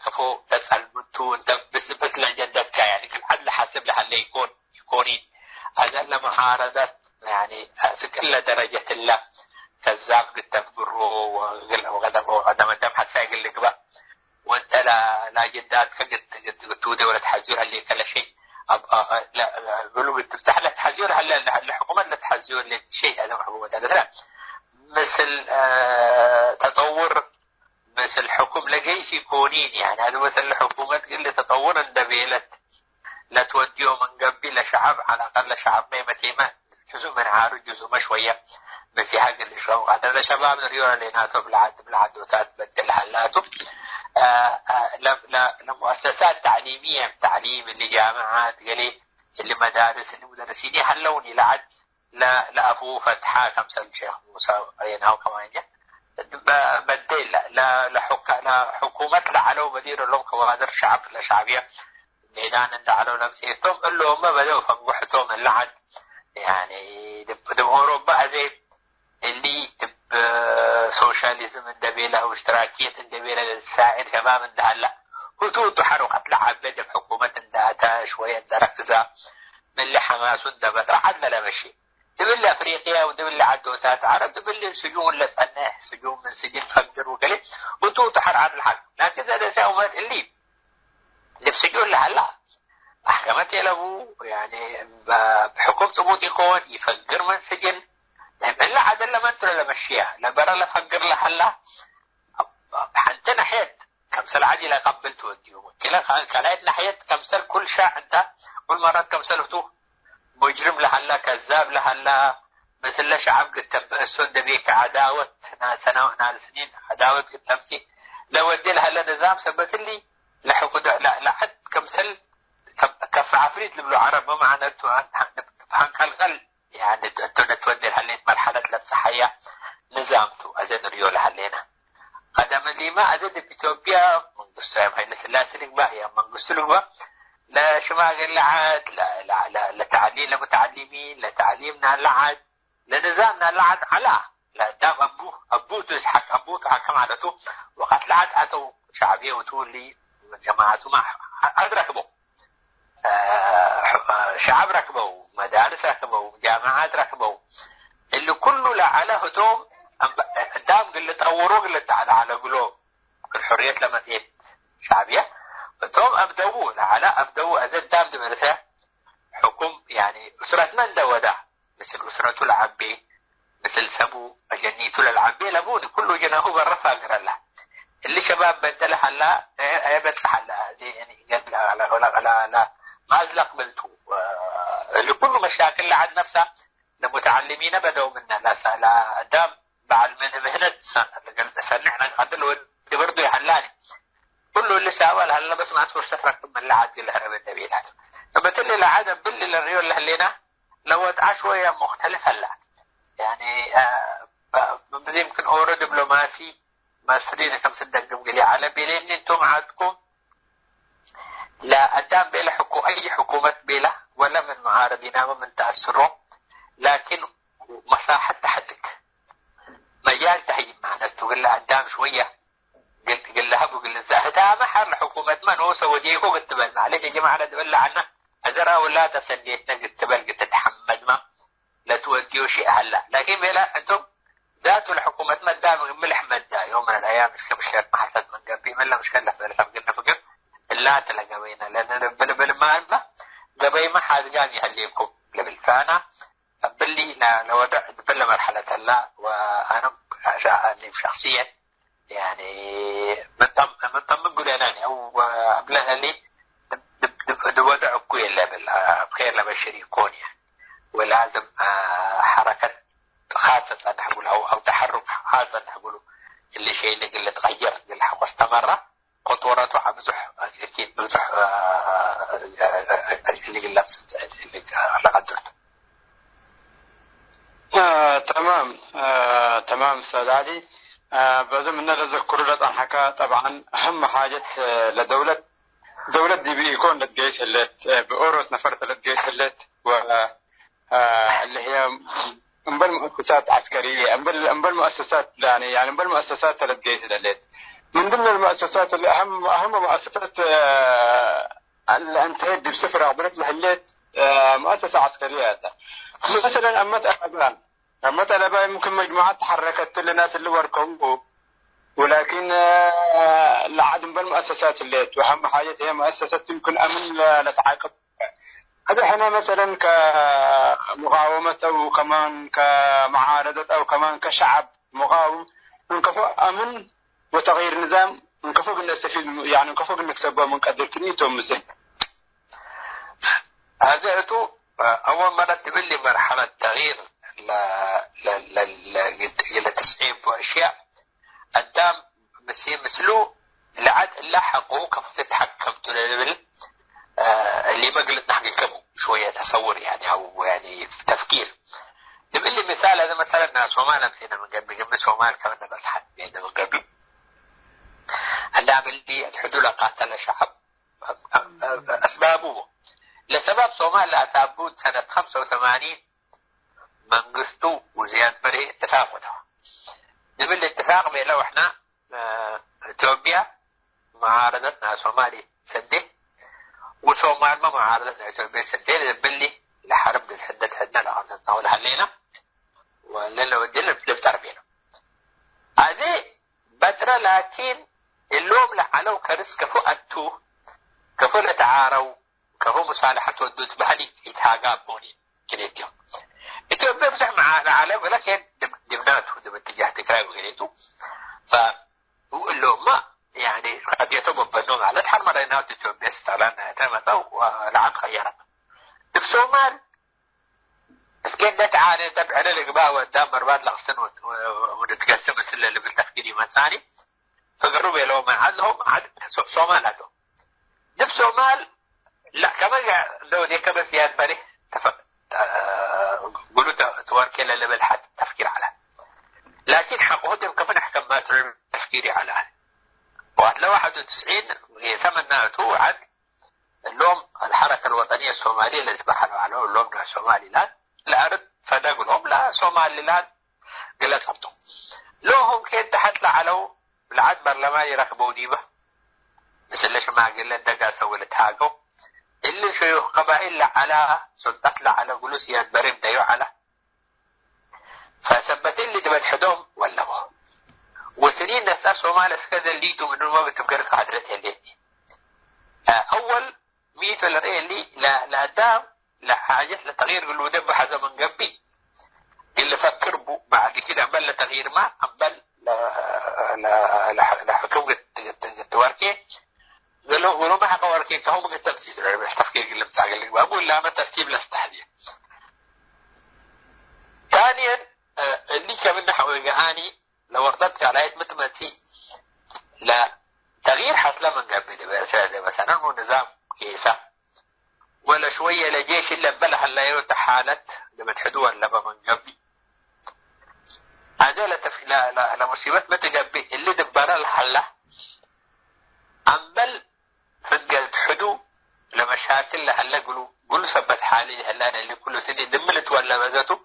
كفو تسأل منتو انت بس لجدتك يعني كل حد حاسب له اللي يكونين أزل معارضة يعني في كل درجة الله كذاب قد تفكروا وغدم الدم حتى يقول لك بقى وانت لا جدات قد تودي ولا تحزيرها اللي كل شيء لا قالوا بتفتح لها تحزيرها الحكومة لا تحزير لشيء هذا حكومة هذا مثل تطور مثل حكم لقيش يكونين يعني هذا مثل الحكومات اللي تطورا دبيلت لا توديه من قبل شعب على الأقل شعب ميمة جزء من عارض جزء ما شوية بس يحق اللي شو هذا شباب الرياض اللي ناتو بالعد وتبدل حلاته لمؤسسات تعليمية تعليم اللي جامعات اللي مدارس اللي مدرسين يحلوني لعد لا أفو فتحة كمثل الشيخ موسى ريناو كمان بدل لا حكومة لعلو بدير لهم كوادر شعب لشعبية ميدان عند علو نفسيتهم اللي هم بدأوا فنقحتهم اللعد يعني دب أوروبا زي اللي دب سوشياليزم اندبيله واشتراكية اندبيله للسائر كمان من ده هلا هتوتو حركة لعب بدب حكومة اندهتها شوية دركزة من اللي حماس واندبت رحلنا لمشي دبل أفريقيا ودبل عدوتات عرب دبل سجون لسألناه سجون من سجن فقر وقلت هتوتو حر على الحق لكن هذا سأومد اللي بسجون لهلا أحكمت يلبو يعني بحكم ثبوت يكون يفقر من سجن إلا عدل ما ترى لمشيها لبرا لفقر لهلا حتى ناحية كمسل عاجلة قبلت وديوم كلا كانت ناحية كمسل كل شاء أنت كل مرة كمسل هتو مجرم لهلا كذاب لهلا مثل شعب قد السود بيك عداوة ناس سنين عداوة نفسي لو ودي لهلا نظام سبت لي لحقود لا حد كمسل كف عفريت لبلو عرب ما معنى هنك الغل يعني تودي لهلين مرحلة للصحية نظامته أزن ريول هلينا قدم اللي ما أزد بإثيوبيا من قصة هاي الثلاثة بقى من قصة بقى لا شماغ اللعاد لا تعليم لمتعلمين لا تعليمنا اللعاد لنظامنا اللعاد على لا دام أبوه تزحك أبوه حكم عادته وقت لعاد أتوا شعبية وتولي جماعته ما أدركبوا شعب ركبوا مدارس ركبوا جامعات ركبوا اللي كله لا على هتوم دام قلت تطوروا قلت على قلوب الحرية لما تيت شعبية هتوم أبدأوا لا على أبدأوا أزد دام دمرته حكم يعني أسرة من دودا مثل أسرة العبي مثل سبو أجنيت العبي لبوني كله جناه بالرفاق رلا اللي شباب بدل حلا بدل حلا يعني لا ما أزلق بلتو لكل مشاكل لعد نفسها لمتعلمين بدأوا منا لا دام بعد من مهنة سنحنا قدلوا برضو يحلاني كله اللي ساوى هلا بس ما أصبر سفرك من لعد الهرب النبيلات فبتلي لعادة باللي للريو اللي هلينا لو اتعشوية مختلف هلا يعني زي يمكن أورو دبلوماسي مصريين كم صدقكم قلي على بيلين انتم عادكم لا أدام بلا أي حكومة بلا ولا من معارضين ومن تأثرهم لكن مساحة تحدك مجال تهيب معنا تقول له أدام شوية قل له قل له زاهدها محر لحكومة من هو سوديكو قلت بل معلش يا جماعة تقول له عنه أدرى ولا تسليتنا قلت بل قلت تتحمد ما لا توديو شيء هلا لكن بلا أنتم ذاتوا الحكومة ما دام ملح مدى يوم من الأيام مسكب الشيخ ما حسد من قبي ملا مشكلة قلنا فقر لا تلقوينا لأن بالمال ما قبي ما حد جاني هليكم لبالفانا باللي لا وضع بلا مرحلة لا. وأنا شخصيا يعني من طم قلنا أو قبلها لي وضع كل ليفل بخير لما الشريكون يعني. ولازم حركة خاصة نقول أو تحرك خاصة نقوله اللي شيء اللي تغير اللي واستمر خطورته عبزح أكيد بزح اللي قدرته. تمام أستاذ علي. بزم إن نذكر لك عن حكا طبعا أهم حاجة دولة دي بيكون للجيش اللي بأوروت نفرت للجيش اللي اللي هي أنبل مؤسسات عسكرية أنبل مؤسسات يعني أنبل مؤسسات للجيش اللي من ضمن المؤسسات اللي أهم مؤسسات اللي انتهت بسفر أقبلت لهليت مؤسسة عسكرية. مثلا أمت ألبان ممكن مجموعات تحركت للناس اللي وركوا ولكن لعدم بالمؤسسات اللي وأهم حاجة هي مؤسسات يمكن أمن لتعاقب. هذا احنا مثلا كمقاومة أو كمان كمعارضة أو كمان كشعب مقاوم نكفو أمن وتغيير نظام نكفو نستفيد يعني نكفو نكسب من قدر كنيتهم مثل هذا أول مرة تبلي مرحلة تغيير لتصعيب وأشياء قدام مثلو لعد لاحقوا كيف تتحكم اللي ما قلت نحكي شوية تصور يعني أو يعني تفكير. تبلي مثال هذا مثلا صومال أمثلة من قبل صومال كمان بس حد يعني من قبل عندما اللي الحدود قاتل شعب أسبابه لسبب صومال أتابوت سنة 85 منقسطو وزياد بري اتفاقوا نبي الاتفاق بين لو احنا إثيوبيا معارضتنا صومالي سدي وصومال ما معارضتنا إثيوبيا سدي لبلي لحرب تحدد حدنا لأرضنا ولحلينا ولنا ودينا بتلفتر بينا هذه بدرة. لكن اللوم لحلو كرس كفو أتو كفو لتعارو كفو مصالحة ودود بهني يتهاقابوني كنيتيو إثيوبيا بزح مع العالم ولكن دمناته باتجاه تكراي وغيريته فاللوم ما يعني قد يتم بنوم على الحرب مريناو إثيوبيا استعلان تمثا ولعب خيرا بسومال اسكن تعالى تبعنا الإقباء والدام مربات لغسن ونتقسم السلة اللي بالتفكيري مساني فقروا بيلو من عدلهم عد صومال هاتو دب صومال لا كمان لو دي كما سياد بني قلوا تواركي اللي بالحد تفكير على لكن حقوقهم كمان حكمات تفكيري على وعد 91 يثمنها توعد اللوم الحركة الوطنية الصومالية اللي تبحثوا على اللوم الصومالي لا أرد فدقوا لهم لا صومالي لا قلت صبتهم لوهم كين تحت لعلو العد برلمان يركبوا ديبه بس اللي شو ما قلنا دقا سوي لتحاقوا اللي شيوخ قبائل على سلطات على قلوسيات بريم دايو على فثبت اللي دبت حدهم ولغوا وسنين نسأل صومال اسكذا الليتو منه ما بتبقر قادرتها اللي أول ميت ولا رأي اللي لا دام لا حاجة لتغيير قلوا دب حزم من قبي اللي فكر بو بعد كده أمبل لتغيير ما أمبل لحكومة التواركي قالوا ما حقا وركي كهو من التفسير التفكير اللي بتاعي اللي بقول لا ما ترتيب لاستحدية. ثانيا اللي كمان نحو جهاني لو ردت على آية متمتي لا تغيير حصل من قبل بأساسه مثلا هو نظام كيسة ولا شوية لجيش إلا بلها لا يوت حالة لما تحدوها لما من قبل هذا لا مصيبة متقبل اللي دبر الحلة أمبل فقلت حدو لمشاكل هلا قولوا ثبت حالي هلا اللي كل سنة دملت ولا مزته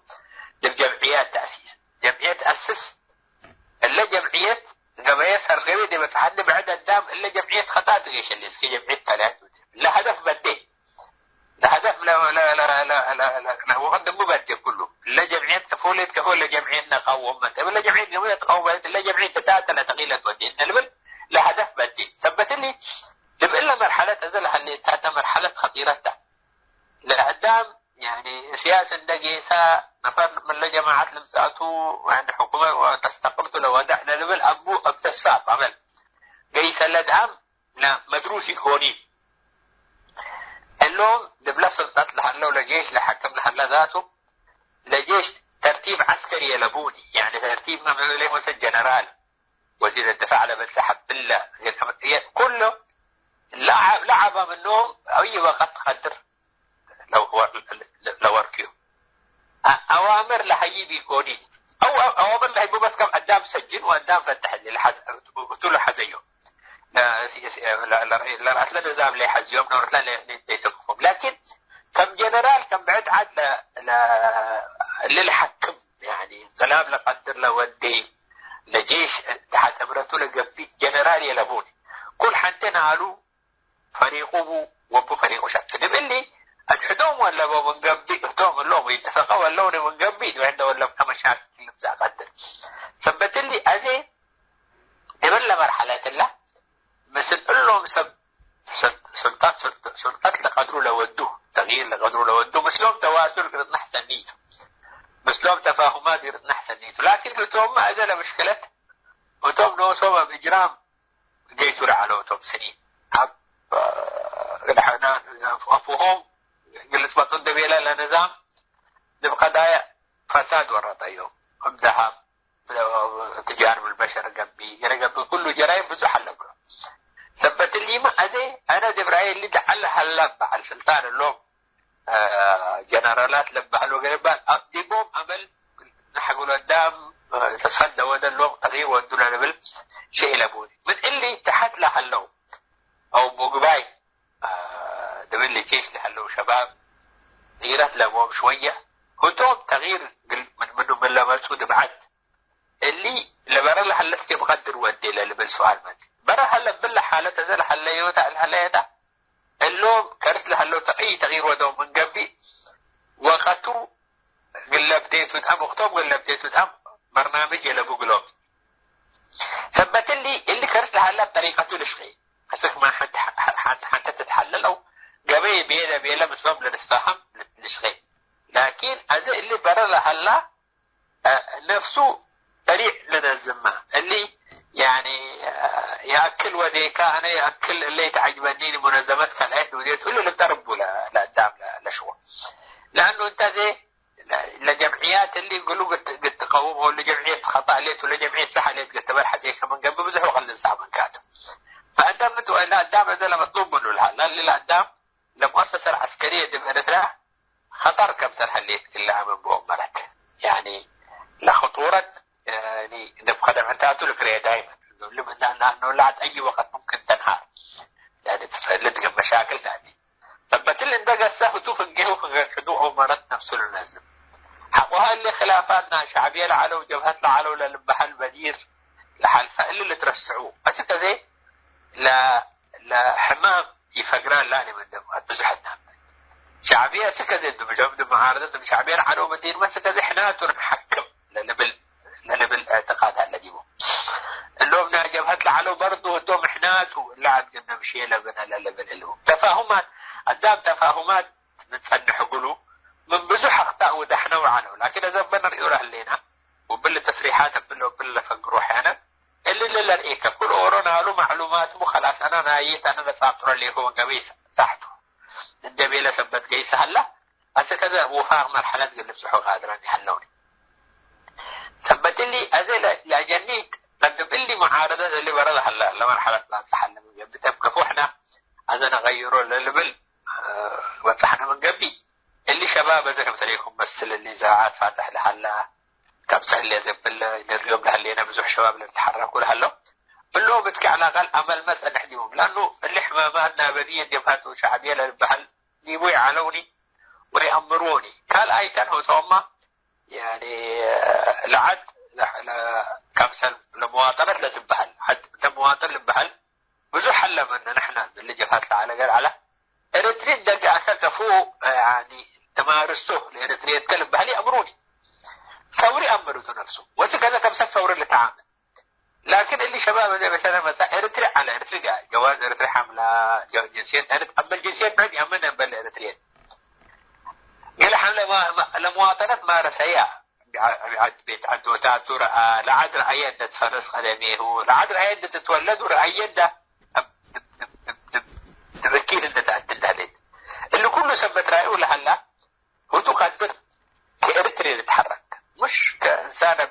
للجمعيات تأسيس جمعية تأسس إلا جمعية جمعية سرقوية دي بتحدد بعد الدام إلا جمعية خطأت جيش اللي اسكي جمعية ثلاث لا هدف بدي لا هدف لا وقد مبدي كله لا جمعية كفولت كفولة جمعية نقاوم ولا جمعية تقاوم إلا جمعية تتاتى لا تغيلت ودي لا هدف بدي ثبت لي تبقى إلا مرحلة أزلها اللي تاتا مرحلة خطيرة لقدام يعني سياسة دقيسة نفر من الجماعات لمساتو عند حكومة وتستقلت لو ودعنا نبل أبو أبتسفاق عمل قيس الأدعم لا مدروسي كوني اللون دبلا سلطات لحلو لجيش لحكم لحلا ذاته لجيش ترتيب عسكري يلبوني يعني ترتيب ما له مثل جنرال وزير الدفاع لبن سحب بالله كله لعب منهم أي وقت قدر لو اركيو أوامر لحيبي كوني أوامر لحيبو بس كم قدام سجن وقدام فتح اللي قلت له حزيهم لا رأسل نظام لي حزيهم نورتلان ليتكفهم لكن كم جنرال كم بعد عاد للحكم يعني كلام لقدر لودي لجيش تحت أمرته لقبي جنرال يلبوني كل حنتين قالوا فريقه وبو فريقه شكل اللي الحدوم ولا بمنقبي هدوم اللوم يتفقوا واللون منقبي وعنده ولا كمشاكل اللي بتقدر ثبت لي أزي قبل مرحلة الله مثل لهم سلطات لقدروا لودوه تغيير لقدروا لودوه مثلهم تواصل قد نحسن نيته مثلهم تفاهمات قد نحسن نيته لكن قلتهم ما أزال مشكلة وتوم نوصوها بإجرام جيتوا على توم سنين أفوهم قلت بطن دبيلة لنظام بقضايا فساد ورط أيوم امدها تجارب البشر قبي كله جرائم بزو حلقه ثبت لي ما أذي أنا جبرائيل اللي تعلها اللبع على سلطان اللوم جنرالات لبع له قريبان ديبوم عمل نحقوا قدام تصدى ودا اللوم تغيير ودونا نبل شيء لبوني من اللي تحت لها اللوم أو بوقباي دبل اللي جيش لحلو شباب غيرت لهم شوية هتوم تغيير منهم من لما تسود بعد اللي لبرا لحلت بقدر ودي اللي بالسؤال مات برا هلا بلا حالته ذا الحليوتا الحليتا اللوم كرس لحلو أي تغيير ودوم من قبل وقتو قل بديت وتأم اختوم قل بديت وتأم برنامج يلا بقولهم ثبت اللي كرس لحلا بطريقته لشغي حسك ما حتى تتحلل أو قبل بيلا مسلم لنتفهم لشغي لكن هذا اللي برا لحلا نفسه طريق لنا الزمان اللي يعني يأكل وديكا أنا يأكل اللي تعجبني منظمات خلقات ودي تقول له اللي بتربوا لقدام لشو لأنه أنت ذي لجمعيات اللي يقولوا قد تقومه ولا جمعية خطأ ليت ولا جمعية صحة ليت قد تبرح زي كمان قبل بزحوا خلي الساعة من كاتب فأنت متو لا قدام هذا لما مطلوب منه الحال لا اللي قدام المؤسسة العسكرية دي بأنتها خطر كم سنة اللي كلها من بوم ملك يعني لخطورة يعني نبقى دمعتها تلقى دائما انه لا اي وقت ممكن تنهار يعني تفلت مشاكل ثانيه ثبت اللي اندقى السهو تفقه وخدوه ومرت نفسه للنزل حقوها اللي خلافاتنا شعبيه لعلو جبهات لعلو للبحل بدير لحال فاللي اللي ترسعوه بس كذا لا حمام يفقران لاني من دم بزحتنا شعبيه سكذا بجمد معارضه شعبيه لعلو بدير ما سكذا احنا نحكم لأن بالاعتقاد الذي هو اللوم جبهت لعلو برضه دوم إحنات ولا قلنا مشي لبنا اللوم تفاهمات قدام تفاهمات نتفنح قلو من بزح أخطاء ودحنا وعنه لكن إذا بنا رأيه لنا وبالتصريحات بالله فقروا حيانا اللي لرئيك كل أورونا له معلومات وخلاص أنا نايت أنا لساطر اللي هو قبيس تحته الدبيلة سبت قيس هلا أسكذا وفاق مرحلة قل بسحو غادران يحلوني ثبت لي أزل لأجنيك قد اللي معارضة اللي برد هلا لمرحلة لا تحل من قبل تبقى احنا أذا نغيره للبل وفتحنا من قبل اللي شباب إذا كم سليكم بس اللي زاعات فاتح لحلا كم سهل إذا اليوم لهاللينا بزوح شباب اللي بتحركوا لهلا بلو بتك على الأقل أمل مسألة نحديهم لأنه اللي حماماتنا بدية جبهات وشعبية للبحل يبوا يعلوني ويأمروني قال أي كان هو ثم يعني لعد كم سنة لمواطنة لتبهل حد مواطن لبهل بزو حل من نحن اللي جفات على قال على إريتريد دقى أساك فوق يعني تمارسه لإريتريد يتكلم بهلي أمروني ثوري أمرته نفسه وسكذا كم سنة ثوري اللي تعامل لكن اللي شباب زي مثلا إريتريد على إريتريد جواز إريتريد حملة جنسيات أما الجنسيات بعد أمنا بل إريتريد قال طبعا المواطنات ما رسيا عد وتاتو لعد رأيين تفرس قدميه لعد رأيين تتولد ورأيين ده تذكير انت تتهدد اللي كله سبت رأيه لهلا هو تقدر كإرتري تتحرك مش كإنسان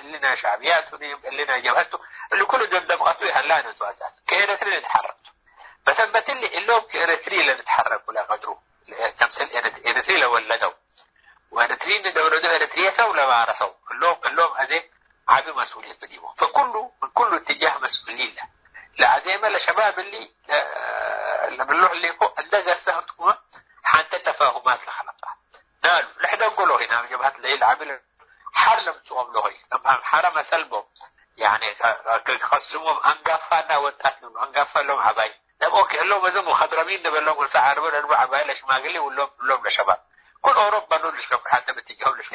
لنا شعبيات لنا جبهته اللي كله دمغته هلا نتواسع كإرتري تتحرك بس أثبت لي اللوم كإرتري لا تتحرك ولا قدره تمثل إرتري ولدوا وإرتري دولة إرتريا ولا ما رسوا اللوم هذه عبي مسؤولية بديمه فكله من كل اتجاه مسؤولين له لا زي ما الشباب اللي بنروح اللي عندها سهتكم حتى تفاهمات لخلقها نالوا لحد نقولوا هنا جبهة الليل عمل حرم تقوم لغي لما حرم سلبهم يعني خصمهم أنقفنا وانتحنوا أنقفنا لهم عباي طب أوكي اللهم زموا خضرمين نبلهم الفعاربون أنوا عباي لش ما قلي واللوم لشباب كل أوروبا نولش لهم حتى بتجاهوا لش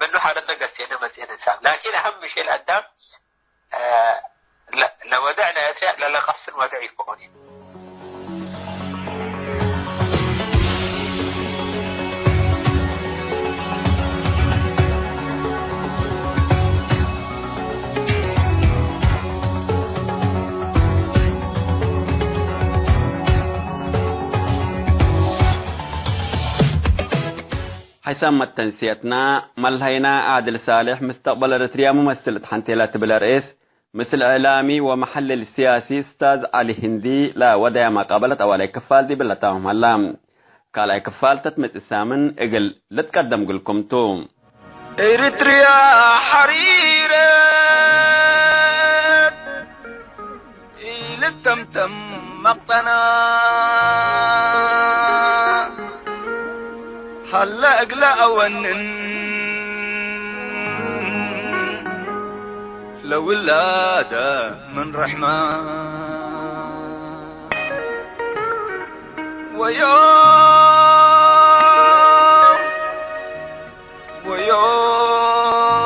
منه حالتنا قسينا مسينا إنسان لكن أهم شيء الأدام لا لو ودعنا أشياء لا قصر ودعي فقونين حسام تنسيتنا ملهينا عادل صالح مستقبل إريتريا ممثل حنتيلات بالرئيس مثل إعلامي ومحلل سياسي أستاذ علي هندي لا ودع ما قابلت أولي كفال دي بلتاهم هلام قال كفال تتمت إسامن إقل لتقدم قلكم توم إريتريا حريرة للتمتم مقتنا هلا أقلع ونن لو الولادة من رحمة ويوم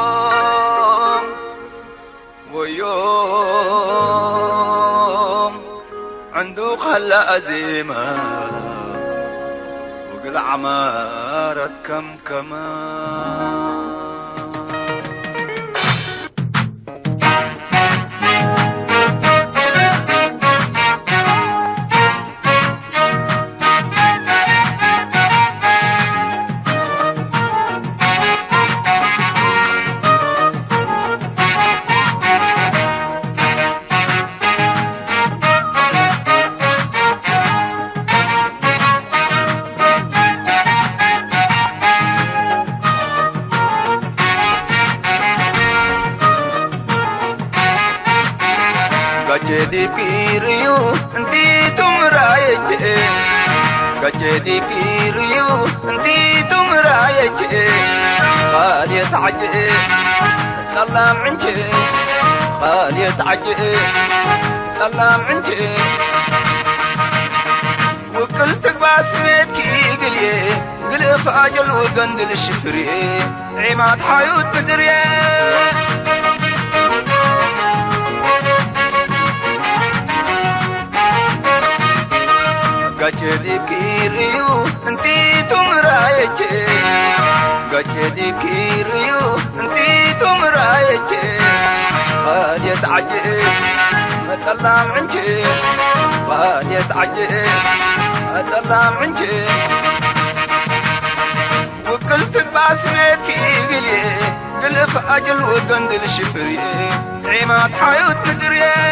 ويوم ويوم عنده خلا أزيمة وقل عمارة كم كمان كجدي كيريو انتي تمرايج قال يتعجب سلام عنجي قال يتعجب سلام عنجي وقلتك باسميتكي قلي قلي فاجل وقندل الشفري عماد حيوت بدريه كجدي كيريو انتي تمرايج كجدي كيريو انتي تمرايج قال يتعجب سلام عنجي قال يتعجب سلام عنجي وقلتك باسميتكي قلي قلي فاجل وقندل الشفري عماد حيوت بدريه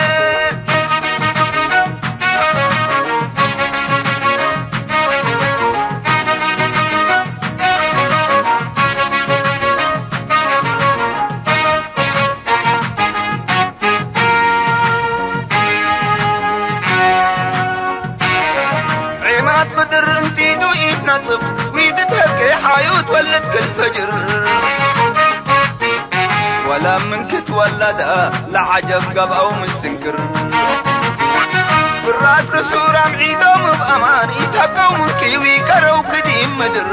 حيوت ولد كل فجر ولا منك تولد لعجب قب او مستنكر بالراس رسورة معيدهم بأماني تقوم كيوي كرو قديم مدر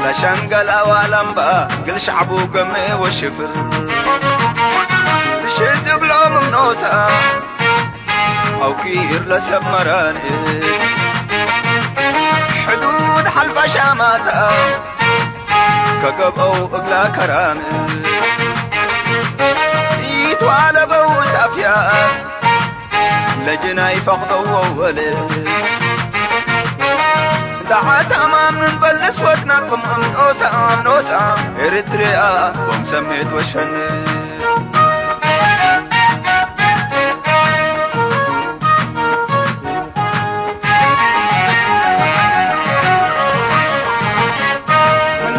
لشنقل اوالنبا قل شعبو قمي وشفر لشد بلو ممنوتا او كير لسب مراني حدود حلف شاماتا كقبو أقلا كرام يتو على بوت أفيا لجناي فقدوا أولي دعات أمام نبلس وتناكم أمنوتا إريتريا ومسميت وشن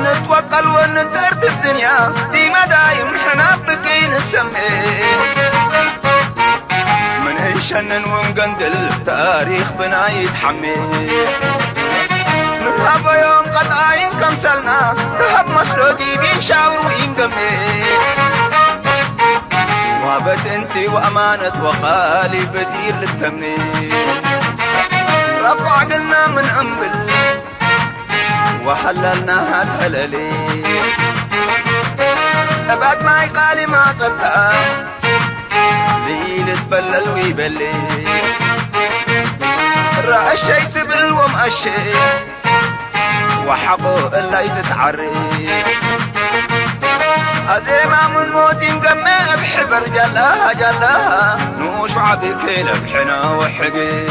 نتوكل ونترد الدنيا دي مدايم حنا بكين السمي من هيشنن ونقندل تاريخ بنا يتحمي نذهب يوم قطعين كمسلنا ذهب مسلوكي بيشاور وينقمي وابت انتي وامانة وقالي بدير للتمني رفع قلنا من انبل وحللنا هالهللي ابعد معي قالي ما قطع ليل تبلل ويبلي رأى الشي تبل ومأشي وحقه إلا يتتعري أزيما من موتي مقمع بحبر جلاها نوش عبي كيلا بحنا وحقي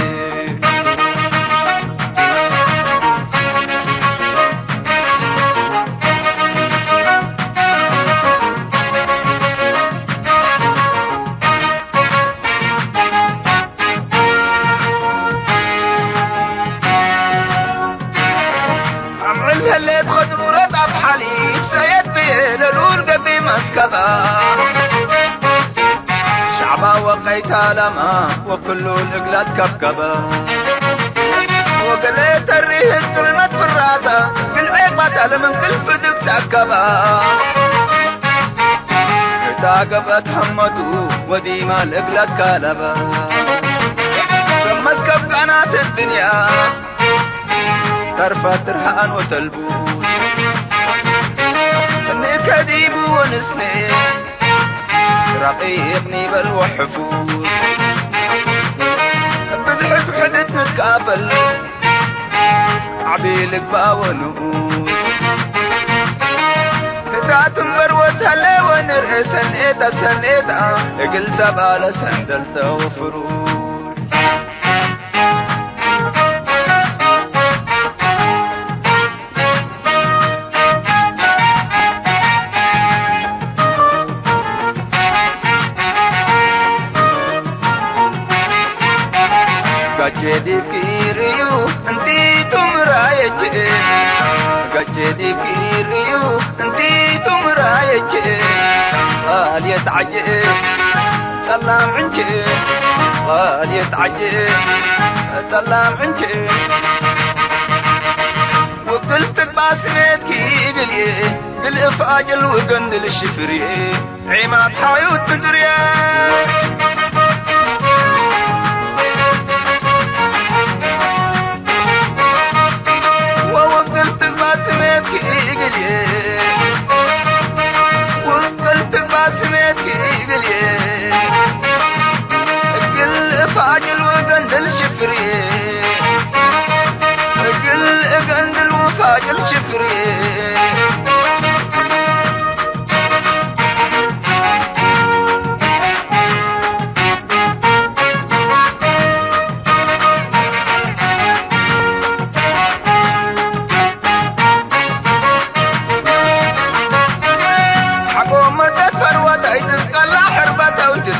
اللي تخدر رطب حليب سيد بيه للول قبي مسكبا شعبا وقيتا لما وكله القلات كبكبا وقليت الريه الظلمت في الراسة بالعيقبة من كل فدك تأكبا كتاقبت همتو وديما القلات كالبا سمسكب قناة الدنيا طرفة ترهان وتلبوس اني كديب ونسني رقيقني بالوحفوس بضحك حدت نتقابل عبيلك باونوس كتات مروتها لي ونرقى سنيتا اقل زبالة سندلتا وفروس قجدي كيريو انتي تمرايجي قجدي كيريو انتي تمرايجي قال يتعجي سلام عنجي قال يتعجي سلام عنجي وقلت باسميت كي قلي بالافاجل وقندل الشفري عماد حيوت تدريا وقلت باسميت كيقلي قل فاجل وقندل شفري قل قندل وفاجل شفري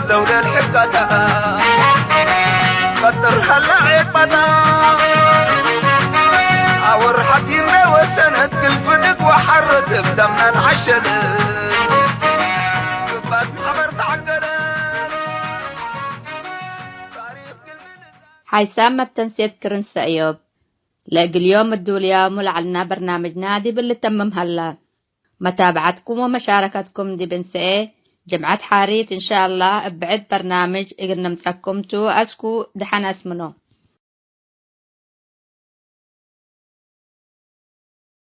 الدولة الحقتها قدر هلا عقبتها اور حكيمة وسند كل فدق وحرت بدمنا العشر بس حمر تعقرت حيسام التنسيق كرنس أيوب لاقي اليوم الدولية ملعلنا برنامج نادي باللي تمم هلا متابعتكم ومشاركتكم دي بنسئة جمعة حاريت إن شاء الله بعد برنامج إقرنا متركمتو أسكو دحنا اسمنو